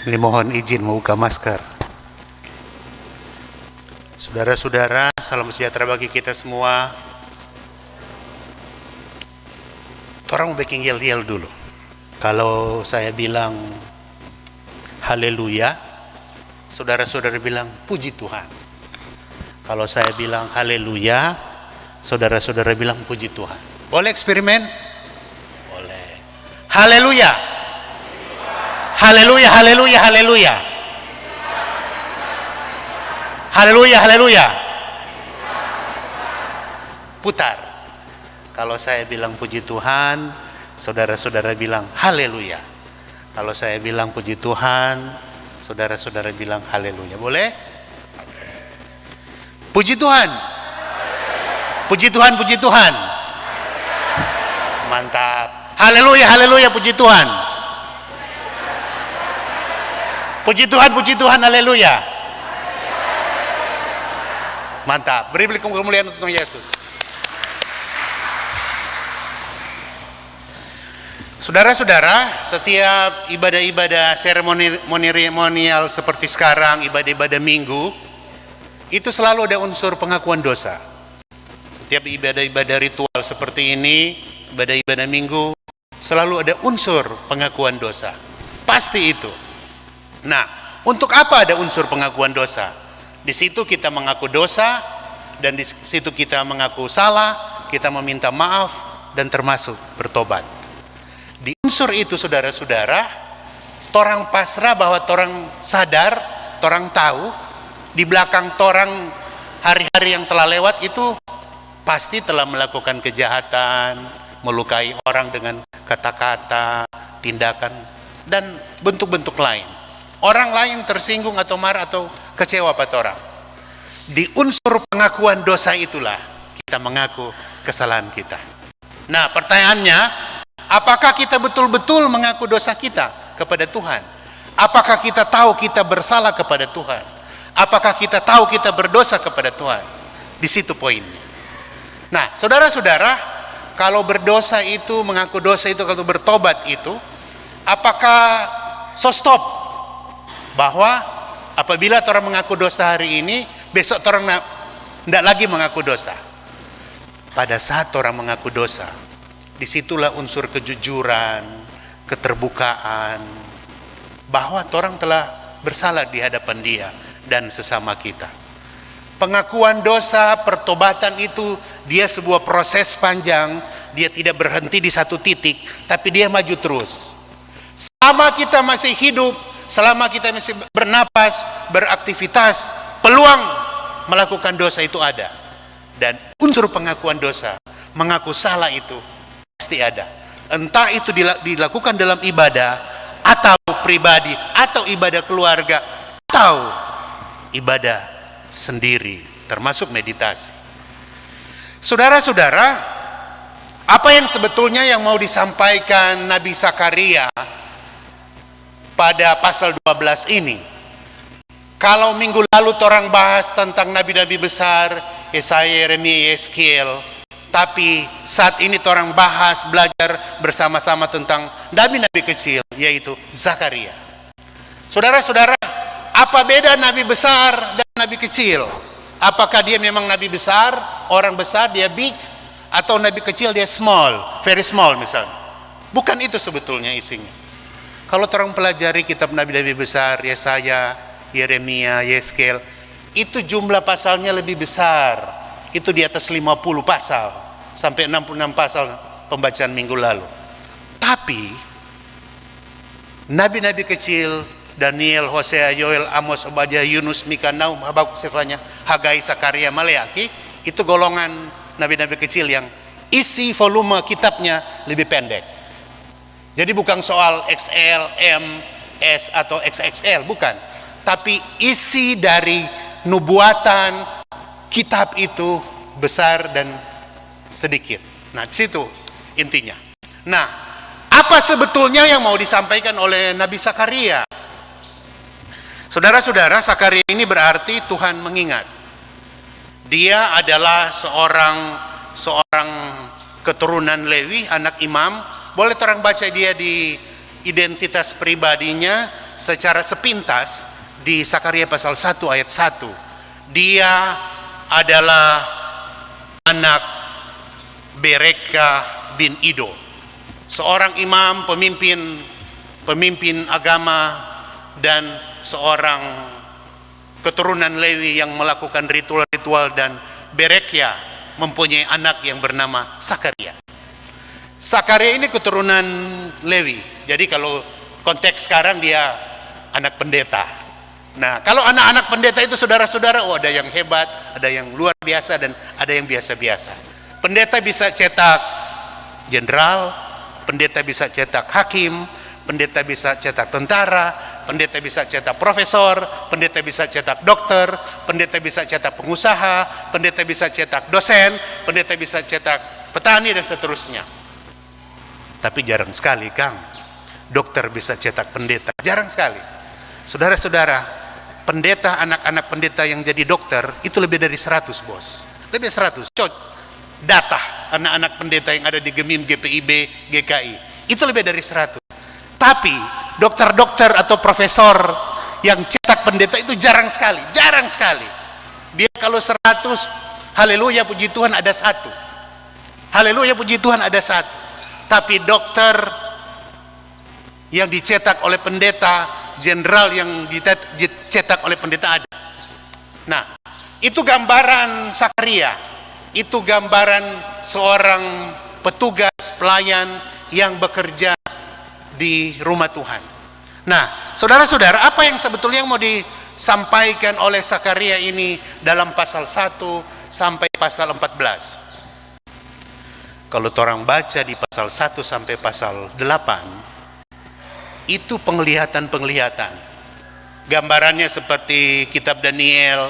Ini mohon izin membuka masker. Saudara-saudara, salam sejahtera bagi kita semua. Orang bikin yel-yel dulu. Kalau saya bilang haleluya, saudara-saudara bilang puji Tuhan. Kalau saya bilang haleluya, saudara-saudara bilang puji Tuhan. Boleh eksperimen? Boleh. Haleluya. Haleluya, haleluya, haleluya. Haleluya, haleluya. Putar. Kalau saya bilang puji Tuhan, saudara-saudara bilang haleluya. Kalau saya bilang puji Tuhan, saudara-saudara bilang haleluya. Boleh? Puji Tuhan. Puji Tuhan, puji Tuhan. Mantap. Haleluya, haleluya, puji Tuhan. Puji Tuhan, haleluya. Mantap. Beri kemuliaan untuk Yesus. Saudara-saudara, setiap ibadah-ibadah seremonial seperti sekarang, ibadah-ibadah minggu, itu selalu ada unsur pengakuan dosa. Setiap ibadah-ibadah ritual seperti ini, ibadah-ibadah minggu, selalu ada unsur pengakuan dosa. Pasti itu. Nah, untuk apa ada unsur pengakuan dosa? Di situ kita mengaku dosa, dan di situ kita mengaku salah, kita meminta maaf, dan termasuk bertobat. Di unsur itu, saudara-saudara, torang pasrah bahwa torang sadar, torang tahu, di belakang torang hari-hari yang telah lewat itu pasti telah melakukan kejahatan, melukai orang dengan kata-kata, tindakan, dan bentuk-bentuk lain. Orang lain tersinggung atau marah atau kecewa pada orang. Di unsur pengakuan dosa itulah kita mengaku kesalahan kita. Nah, pertanyaannya, apakah kita betul-betul mengaku dosa kita kepada Tuhan? Apakah kita tahu kita bersalah kepada Tuhan? Apakah kita tahu kita berdosa kepada Tuhan? Di situ poinnya. Nah, saudara-saudara, kalau berdosa itu, mengaku dosa itu, kalau bertobat itu, apakah stop? Bahwa apabila orang mengaku dosa hari ini, besok orang tidak lagi mengaku dosa. Pada saat orang mengaku dosa, disitulah unsur kejujuran, keterbukaan, bahwa orang telah bersalah di hadapan Dia dan sesama kita. Pengakuan dosa, pertobatan itu dia sebuah proses panjang. Dia tidak berhenti di satu titik, tapi dia maju terus. Selama kita masih hidup, selama kita masih bernapas, beraktivitas, peluang melakukan dosa itu ada. Dan unsur pengakuan dosa, mengaku salah itu pasti ada. Entah itu dilakukan dalam ibadah, atau pribadi, atau ibadah keluarga, atau ibadah sendiri, termasuk meditasi. Saudara-saudara, apa yang sebetulnya yang mau disampaikan Nabi Zakaria pada pasal 12 ini? Kalau minggu lalu orang bahas tentang nabi-nabi besar, Yesaya, Yeremia, Yeskiel, tapi saat ini orang bahas, belajar bersama-sama tentang nabi-nabi kecil, yaitu Zakaria. Saudara-saudara, apa beda nabi besar dan nabi kecil? Apakah dia memang nabi besar, orang besar, dia big, atau nabi kecil dia small, very small misalnya? Bukan itu sebetulnya isinya. Kalau orang pelajari kitab nabi-nabi besar, Yesaya, Yeremia, Yeskiel, itu jumlah pasalnya lebih besar. Itu di atas 50 pasal, sampai 66 pasal pembacaan minggu lalu. Tapi nabi-nabi kecil, Daniel, Hosea, Yoel, Amos, Obadiah, Yunus, Mika, Naum, Habakuk, Sefanya, Hagai, Zakaria, Maleaki, itu golongan nabi-nabi kecil yang isi volume kitabnya lebih pendek. Jadi bukan soal XL, M, S atau XXL, bukan. Tapi isi dari nubuatan kitab itu besar dan sedikit. Nah, di situ intinya. Nah, apa sebetulnya yang mau disampaikan oleh Nabi Zakaria? Saudara-saudara, Zakaria ini berarti Tuhan mengingat. Dia adalah seorang keturunan Lewi, anak imam. Boleh orang baca dia di identitas pribadinya, secara sepintas di Sakaria pasal 1 ayat 1. Dia adalah anak Bereka bin Ido, seorang imam, pemimpin agama, dan seorang keturunan Lewi yang melakukan ritual-ritual, dan Berekia mempunyai anak yang bernama Sakaria. Sakaria ini keturunan Lewi. Jadi kalau konteks sekarang dia anak pendeta. Nah, kalau anak-anak pendeta itu saudara-saudara, oh ada yang hebat, ada yang luar biasa, dan ada yang biasa-biasa. Pendeta bisa cetak jenderal, pendeta bisa cetak hakim, pendeta bisa cetak tentara, pendeta bisa cetak profesor, pendeta bisa cetak dokter, pendeta bisa cetak pengusaha, pendeta bisa cetak dosen, pendeta bisa cetak petani, dan seterusnya. Tapi jarang sekali, Kang, dokter bisa cetak pendeta. Jarang sekali. Saudara-saudara, pendeta, anak-anak pendeta yang jadi dokter itu lebih dari 100, bos. Lebih 100. Data anak-anak pendeta yang ada di GEMIM, GPIB, GKI itu lebih dari 100. Tapi dokter-dokter atau profesor yang cetak pendeta itu jarang sekali. Jarang sekali. Dia kalau 100, haleluya puji Tuhan ada 1. Haleluya puji Tuhan ada 1. Tapi dokter yang dicetak oleh pendeta, jenderal yang dicetak oleh pendeta ada. Nah, itu gambaran Sakaria. Itu gambaran seorang petugas pelayan yang bekerja di rumah Tuhan. Nah, saudara-saudara, apa yang sebetulnya mau disampaikan oleh Sakaria ini dalam pasal 1 sampai pasal 14? Kalau orang baca di pasal 1 sampai pasal 8, itu penglihatan-penglihatan. Gambarannya seperti kitab Daniel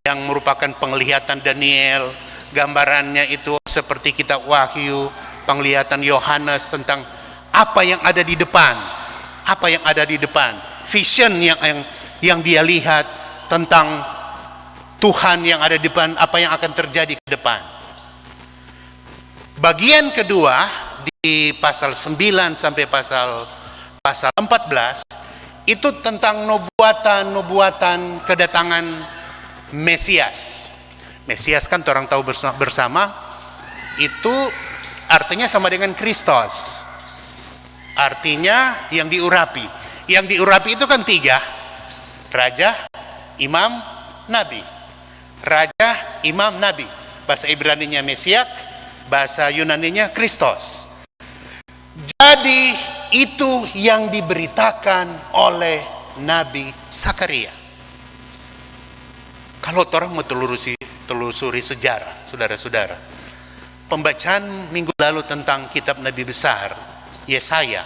yang merupakan penglihatan Daniel. Gambarannya itu seperti kitab Wahyu, penglihatan Yohanes tentang apa yang ada di depan. Apa yang ada di depan. Vision yang dia lihat tentang Tuhan yang ada di depan, apa yang akan terjadi ke depan. Bagian kedua di pasal 9 sampai pasal 14 itu tentang nubuatan kedatangan Mesias. Mesias kan orang tahu bersama itu artinya sama dengan Kristus. Artinya yang diurapi. Yang diurapi itu kan 3. Raja, imam, nabi. Raja, imam, nabi. Bahasa Ibraninya Mesias, bahasa Yunaninya Kristus. Jadi itu yang diberitakan oleh Nabi Sakaria. Kalau orang mau telusuri sejarah, saudara-saudara, pembacaan minggu lalu tentang kitab Nabi besar Yesaya,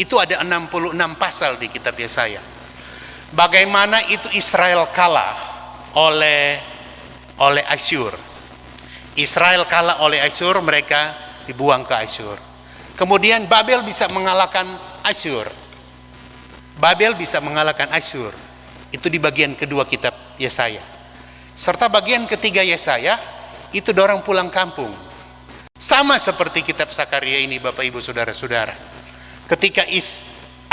itu ada 66 pasal di kitab Yesaya. Bagaimana itu Israel kalah oleh Asyur. Israel kalah oleh Asyur, mereka dibuang ke Asyur. Kemudian Babel bisa mengalahkan Asyur. Babel bisa mengalahkan Asyur. Itu di bagian kedua kitab Yesaya. Serta bagian ketiga Yesaya, itu dorong pulang kampung. Sama seperti kitab Sakaria ini, Bapak Ibu Saudara-saudara. Ketika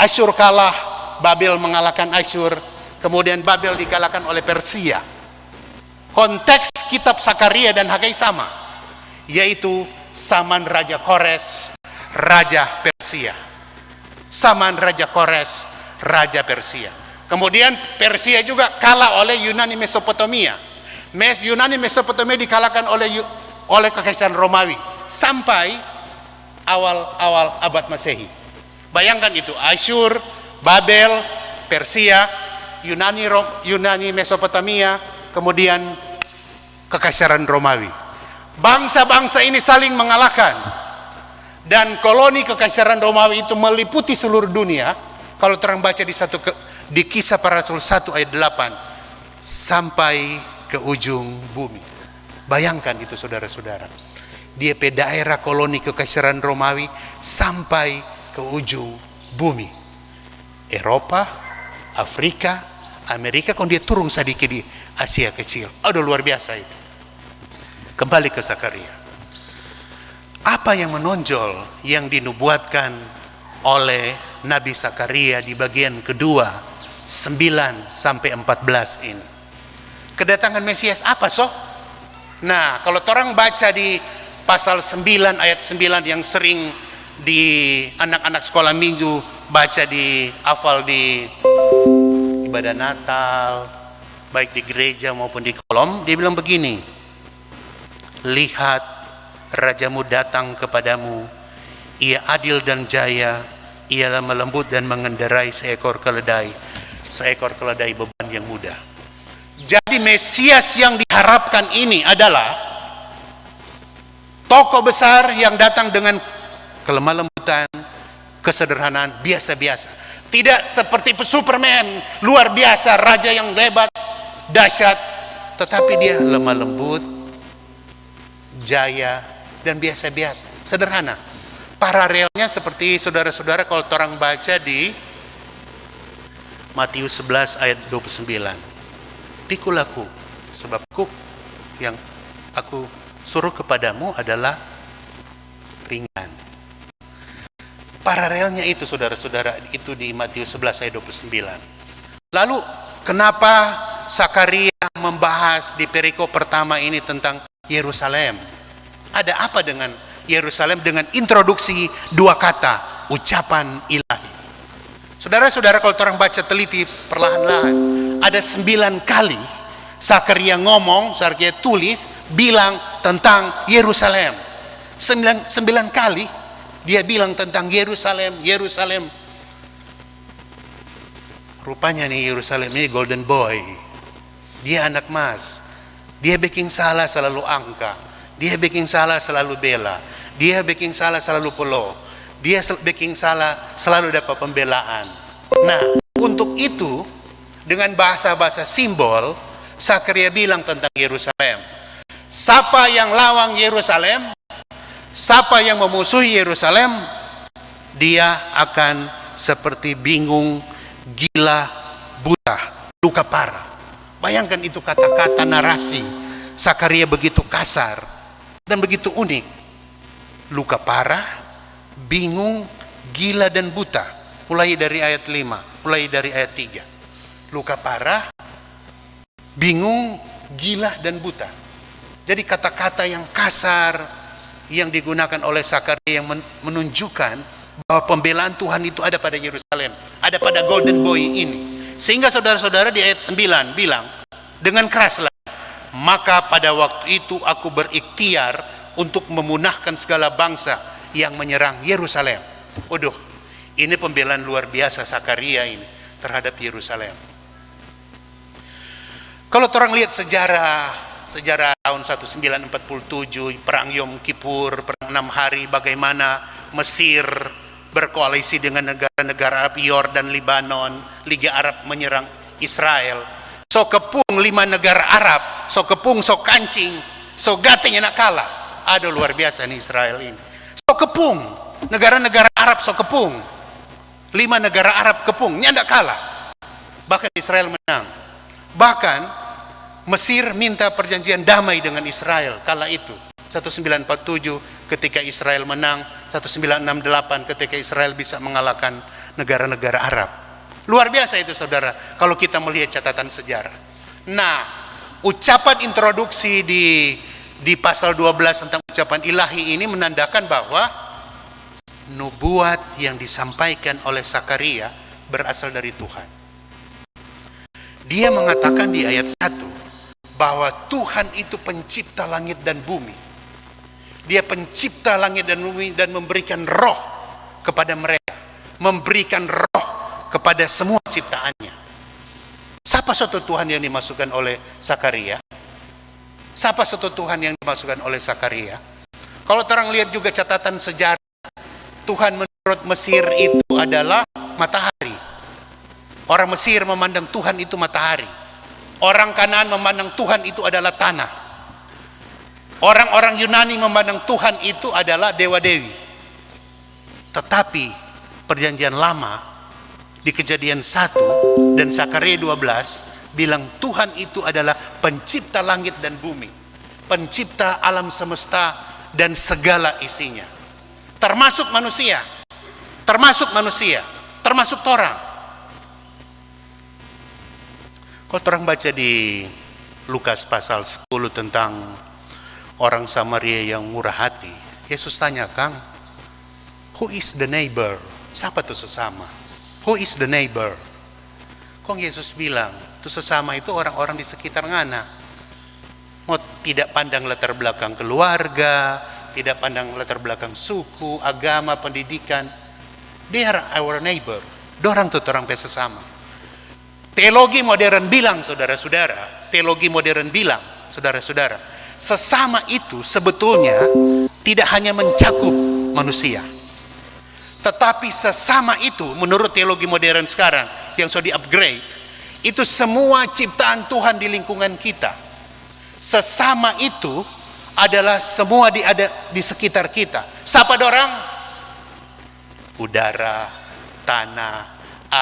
Asyur kalah, Babel mengalahkan Asyur, kemudian Babel dikalahkan oleh Persia. Konteks kitab Sakaria dan Hagai sama, yaitu zaman Raja Kores, Raja Persia. Zaman Raja Kores, Raja Persia. Kemudian Persia juga kalah oleh Yunani Mesopotamia. Yunani Mesopotamia dikalahkan oleh Kekaisaran Romawi sampai awal abad Masehi. Bayangkan itu, Asyur, Babel, Persia, Yunani Mesopotamia, kemudian Kekaisaran Romawi. Bangsa-bangsa ini saling mengalahkan, dan koloni Kekaisaran Romawi itu meliputi seluruh dunia. Kalau terang baca di Kisah Para Rasul 1 ayat 8 sampai ke ujung bumi. Bayangkan itu, saudara-saudara. Dia pe daerah koloni Kekaisaran Romawi sampai ke ujung bumi. Eropa, Afrika, Amerika, kalau dia turun sedikit di Asia kecil. Aduh, luar biasa itu. Kembali ke Sakaria. Apa yang menonjol yang dinubuatkan oleh Nabi Sakaria di bagian kedua 9 sampai 14 ini. Kedatangan Mesias apa Nah, kalau orang baca di pasal 9 ayat 9 yang sering di anak-anak sekolah minggu baca di hafal di ibadah Natal, baik di gereja maupun di kolom, dia bilang begini, lihat rajamu datang kepadamu, ia adil dan jaya, ia lemah lembut dan mengendarai seekor keledai beban yang mudah. Jadi Mesias yang diharapkan ini adalah tokoh besar yang datang dengan kelemah lembutan, kesederhanaan, biasa-biasa. Tidak seperti Superman, luar biasa, raja yang hebat, dahsyat, tetapi dia lemah lembut, jaya, dan biasa-biasa, sederhana. Paralelnya seperti saudara-saudara kalau orang baca di Matius 11 ayat 29. Pikul aku, sebab aku yang aku suruh kepadamu adalah ringan. Paralelnya itu saudara-saudara, itu di Matius 11 ayat 29. Lalu kenapa Sakaria membahas di perikop pertama ini tentang Yerusalem? Ada apa dengan Yerusalem dengan introduksi dua kata, ucapan ilahi? Saudara-saudara kalau orang baca teliti perlahan-lahan, ada 9 kali Sakaria ngomong, Sakaria tulis, bilang tentang Yerusalem. 9 kali dia bilang tentang Yerusalem, Yerusalem. Rupanya nih Yerusalem ini golden boy. Dia anak mas. Dia bikin salah selalu angka. Dia bikin salah selalu bela. Dia bikin salah selalu pelo. Dia bikin salah selalu dapat pembelaan. Nah, untuk itu dengan bahasa-bahasa simbol, Sakaria bilang tentang Yerusalem. Siapa yang lawan Yerusalem, siapa yang memusuhi Yerusalem, dia akan seperti bingung, gila, buta, luka parah. Bayangkan itu kata-kata narasi Sakaria begitu kasar dan begitu unik. Luka parah, bingung, gila dan buta. Mulai dari ayat 5, mulai dari ayat 3. Luka parah, bingung, gila dan buta. Jadi kata-kata yang kasar yang digunakan oleh Sakaria yang menunjukkan bahwa pembelaan Tuhan itu ada pada Yerusalem, ada pada golden boy ini. Sehingga saudara-saudara di ayat 9 bilang dengan keraslah, maka pada waktu itu aku berikhtiar untuk memunahkan segala bangsa yang menyerang Yerusalem. Waduh, ini pembelaan luar biasa Sakaria ini terhadap Yerusalem. Kalau orang lihat sejarah tahun 1947, perang Yom Kippur, perang 6 hari, bagaimana Mesir berkoalisi dengan negara-negara Arab, Yordan, Libanon, Liga Arab menyerang Israel. So kepung 5 negara Arab, so kepung, so kancing, so gatenya nak kalah. Aduh luar biasa nih Israel ini. So kepung, negara-negara Arab so kepung. 5 negara Arab kepung, nyandak kalah. Bahkan Israel menang. Bahkan Mesir minta perjanjian damai dengan Israel kala itu. 1947 ketika Israel menang, 1968 ketika Israel bisa mengalahkan negara-negara Arab. Luar biasa itu saudara, kalau kita melihat catatan sejarah. Nah, ucapan introduksi di pasal 12 tentang ucapan ilahi ini menandakan bahwa nubuat yang disampaikan oleh Sakaria berasal dari Tuhan. Dia mengatakan di ayat 1 bahwa Tuhan itu pencipta langit dan bumi. Dia pencipta langit dan bumi dan memberikan roh kepada mereka, memberikan roh kepada semua ciptaannya. Siapa satu Tuhan yang dimasukkan oleh Sakaria? Siapa satu Tuhan yang dimasukkan oleh Sakaria? Kalau orang lihat juga catatan sejarah, Tuhan menurut Mesir itu adalah matahari. Orang Mesir memandang Tuhan itu matahari. Orang Kanaan memandang Tuhan itu adalah tanah. Orang-orang Yunani memandang Tuhan itu adalah dewa-dewi. Tetapi perjanjian lama di Kejadian 1 dan Sakaria 12 bilang Tuhan itu adalah pencipta langit dan bumi, pencipta alam semesta dan segala isinya, termasuk manusia, termasuk orang. Kalau orang baca di Lukas pasal 10 tentang orang Samaria yang murah hati, Yesus tanya, Kang, who is the neighbor? Siapa tuh sesama? Who is the neighbor? Kok Yesus bilang, tuh sesama itu orang-orang di sekitar ngana. Mau tidak pandang latar belakang keluarga, tidak pandang latar belakang suku, agama, pendidikan. They are our neighbor. Dorang tuh orang sesama. Teologi modern bilang, saudara-saudara, sesama itu sebetulnya tidak hanya mencakup manusia. Tetapi sesama itu menurut teologi modern sekarang yang sudah di-upgrade, itu semua ciptaan Tuhan di lingkungan kita. Sesama itu adalah semua ada di sekitar kita. Siapa dorang? Udara, tanah,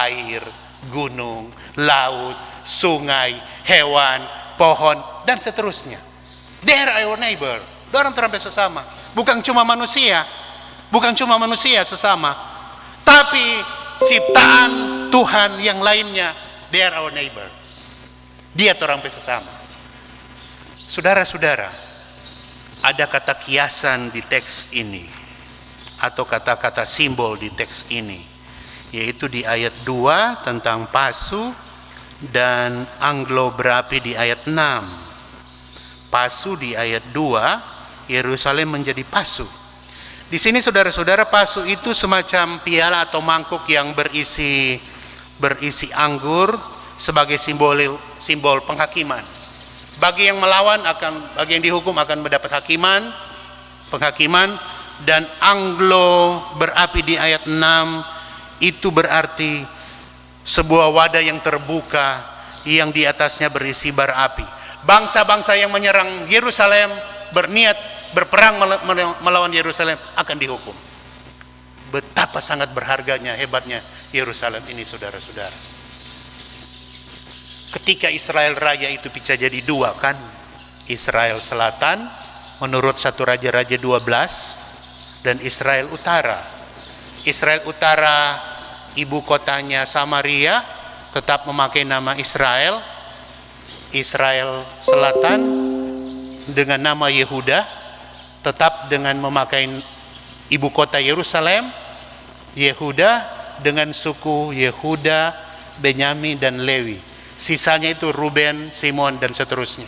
air, gunung, laut, sungai, hewan, pohon, dan seterusnya. They are our neighbor. Dorang terampil sesama. Bukan cuma manusia sesama, tapi ciptaan Tuhan yang lainnya, they are our neighbor. Dia terampil sesama. Saudara-saudara, ada kata kiasan di teks ini, atau kata-kata simbol di teks ini, yaitu di ayat 2 tentang pasu dan anglo berapi di ayat 6. Pasu di ayat 2, Yerusalem menjadi pasu. Di sini saudara-saudara, pasu itu semacam piala atau mangkuk yang berisi anggur sebagai simbol penghakiman. Bagi yang melawan bagi yang dihukum akan mendapat penghakiman, dan anglo berapi di ayat 6 itu berarti sebuah wadah yang terbuka yang di atasnya berisi bara api. Bangsa-bangsa yang menyerang Yerusalem berniat berperang melawan Yerusalem akan dihukum. Betapa sangat berharganya, hebatnya Yerusalem ini, saudara-saudara. Ketika Israel Raya itu bisa jadi dua, kan? Israel Selatan menurut 1 Raja-Raja 12 dan Israel Utara. Israel Utara ibu kotanya Samaria tetap memakai nama Israel. Israel Selatan dengan nama Yehuda tetap dengan memakai ibu kota Yerusalem. Yehuda dengan suku Yehuda, Benyamin, dan Lewi. Sisanya itu Ruben, Simon, dan seterusnya.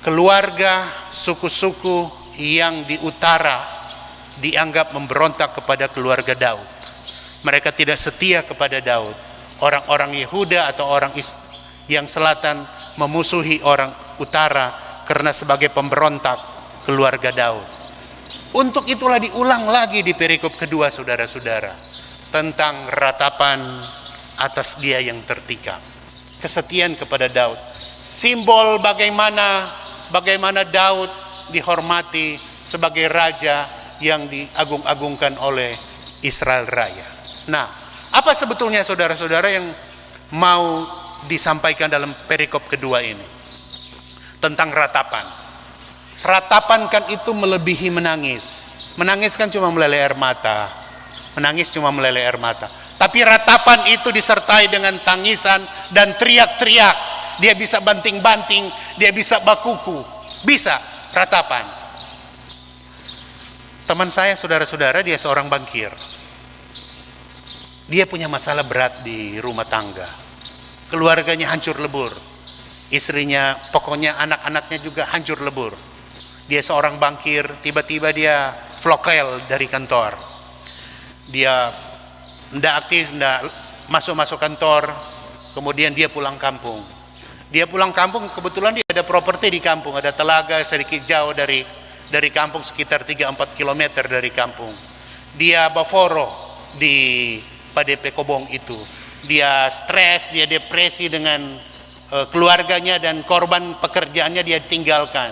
Keluarga suku-suku yang di utara dianggap memberontak kepada keluarga Daud. Mereka tidak setia kepada Daud. Orang-orang Yehuda atau orang yang selatan memusuhi orang utara karena sebagai pemberontak keluarga Daud. Untuk itulah diulang lagi di perikop kedua, saudara-saudara, tentang ratapan atas dia yang tertikam. Kesetiaan kepada Daud, simbol bagaimana Daud dihormati sebagai raja yang diagung-agungkan oleh Israel Raya. Nah, apa sebetulnya saudara-saudara yang mau disampaikan dalam perikop kedua ini tentang ratapan? Ratapan kan itu melebihi menangis. Menangis kan cuma meleleh air mata. Tapi ratapan itu disertai dengan tangisan dan teriak-teriak. Dia bisa banting-banting, dia bisa bakuku, bisa ratapan. Teman saya, saudara-saudara, dia seorang bankir. Dia punya masalah berat di rumah tangga. Keluarganya hancur lebur. Istrinya, pokoknya anak-anaknya juga hancur lebur. Dia seorang bankir, tiba-tiba dia vlogel dari kantor. Dia tidak aktif, tidak masuk kantor. Kemudian dia pulang kampung. Kebetulan dia ada properti di kampung, ada telaga sedikit jauh dari kampung, sekitar 3-4 km dari kampung. Dia baforo di PDP Kobong itu. Dia stres, dia depresi dengan keluarganya, dan korban pekerjaannya dia tinggalkan.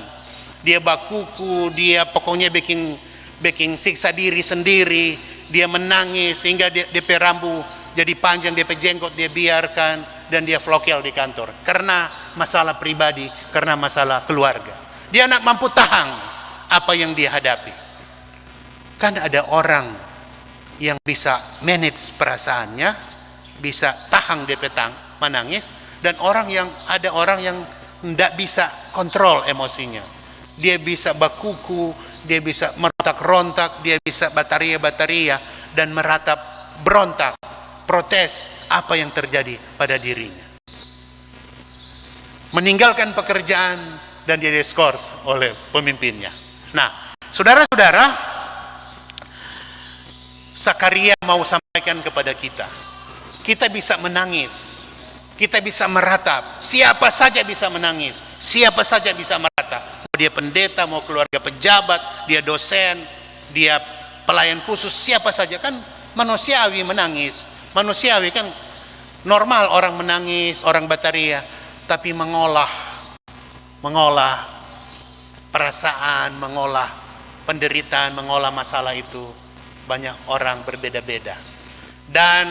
Dia bakuku, dia pokoknya bikin siksa diri sendiri. Dia menangis sehingga DP rambu jadi panjang, DP jenggot dia biarkan, dan dia vlogel di kantor karena masalah pribadi, karena masalah keluarga. Dia nak mampu tahan apa yang dia hadapi. Kan ada orang yang bisa manage perasaannya, bisa tahan DP menangis, Dan ada orang yang tidak bisa kontrol emosinya. Dia bisa bakuku, dia bisa merontak-rontak, dia bisa bataria-bataria dan meratap, berontak, protes apa yang terjadi pada dirinya. Meninggalkan pekerjaan dan dia diskors oleh pemimpinnya. Nah, saudara-saudara, Sakaria mau sampaikan kepada kita, kita bisa menangis, kita bisa meratap, siapa saja bisa menangis, siapa saja bisa meratap. Mau dia pendeta, mau keluarga pejabat, dia dosen, dia pelayan khusus, siapa saja, kan manusiawi menangis. Manusiawi kan normal orang menangis, orang bataria, tapi mengolah perasaan, mengolah penderitaan, mengolah masalah itu banyak orang berbeda-beda. Dan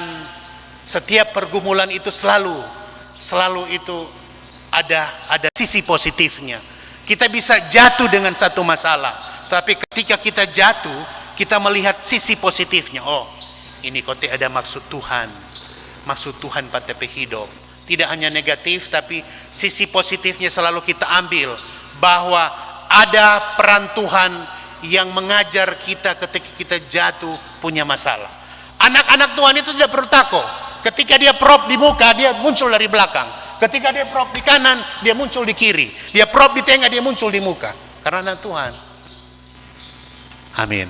setiap pergumulan itu selalu itu ada sisi positifnya. Kita bisa jatuh dengan satu masalah, tapi ketika kita jatuh, kita melihat sisi positifnya. Oh, ini kote ada maksud Tuhan pada hidup. Tidak hanya negatif, tapi sisi positifnya selalu kita ambil, bahwa ada peran Tuhan yang mengajar kita ketika kita jatuh punya masalah. Anak-anak Tuhan itu tidak perlu takut. Ketika dia prop di muka, dia muncul dari belakang. Ketika dia prop di kanan, dia muncul di kiri. Dia prop di tengah, dia muncul di muka. Karena anak Tuhan. Amin.